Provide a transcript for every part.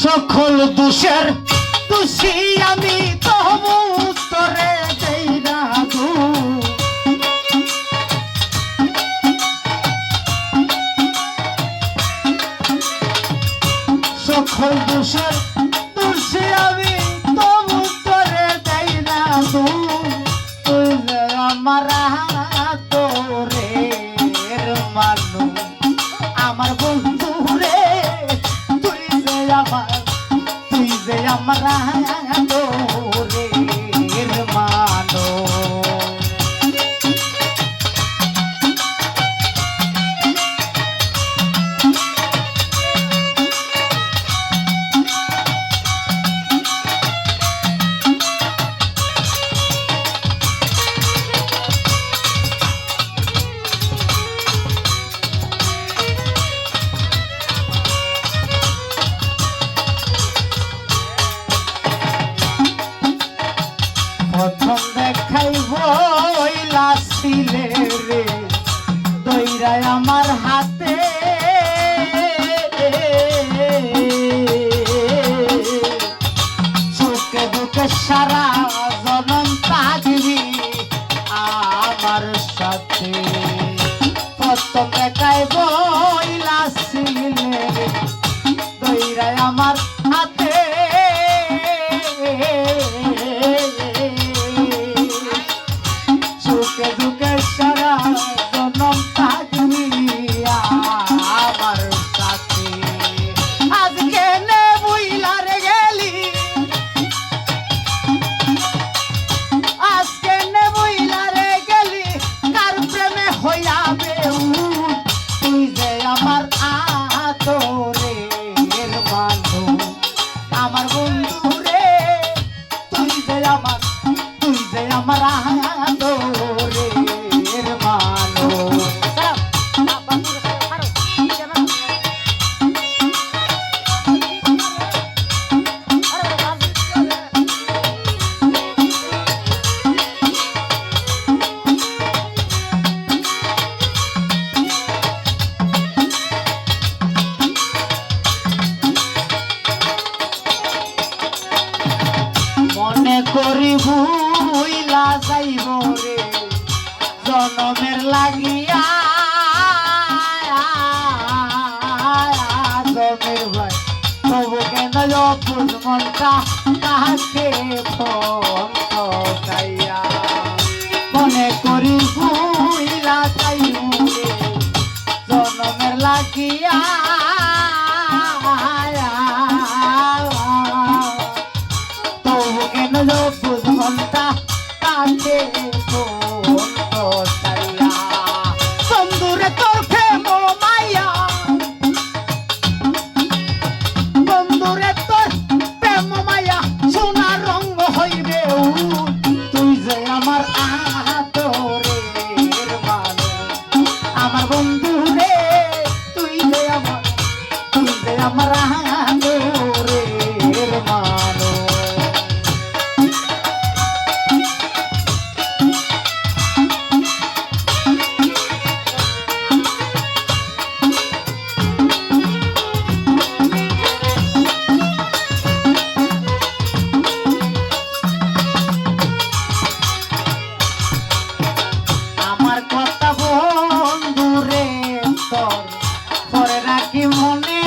সকল দোষের দোষী আমি তবু তোরে দেই না গো। সকল দোষের দোষী আমি তবু তোরে দেই না গো। তুই যে আমার তোরে মানু আমার বন্ধু রে, তুই যে আমার তোরে মানো। প্রথম দেখাই বইলা ছিলে রে দইরাই আমার হাতে, চোখে বুকে সারা জনম থাকবি আমার সাথে। প্রথম দেখাই বইলা ছিলে রে দইরাই আমার হাতে, ঝুঁকে ঝুঁকে সারা জনম থাকবি আমার সাথে। আজকে নে বুইলারে গেলি, আজকে নে বুইলারে গেলি কার প্রেমে হইয়া বেউল। তুই যে আমার আদরের বন্ধু আমার বন্ধু রে, তুই যে আমার আদরের মানো। মনে করি ভুইলা যাইব রে জনমের লাগিয়া, জমের ভাই তবু কেন অপুর মনটা তাহাকে ফোনাইয়া। মনে করি ভুইলা যাইব রে জনমের লাগিয়া, বুঝমনটা কাছে বন্ধুরে তোর প্রেম মাইয়া, বন্ধুরে তোর প্রেম মাইয়া সোনা রঙ হইবে। তুই যে আমার আদরের মানো আমার বন্ধু রে, তুই যে আমার আদরের মানো। আমার কথা বন্ধু রে তোর পরে রাখি মনে,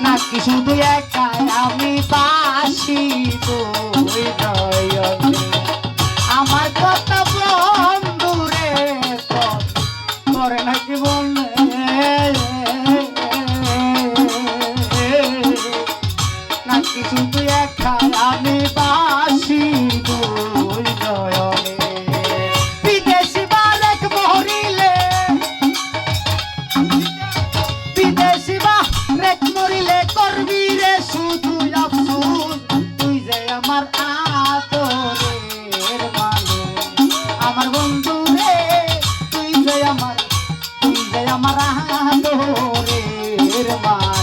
নাকি শুধু একাই আমি বাসি তুই নয়নে। আমার কথা বন্ধু রে তোর পরে নাকি মনে, নাকি শুধু একাই আমি বাসি তুই নয়নে। বিদেশি বালক মরিলে, বিদেশি বালক মরিলে করবি রে শুধু আফসোস। তুই যে আমার আদরের মানো আমার বন্ধু রে, তুই যে আমার আদরের মানো।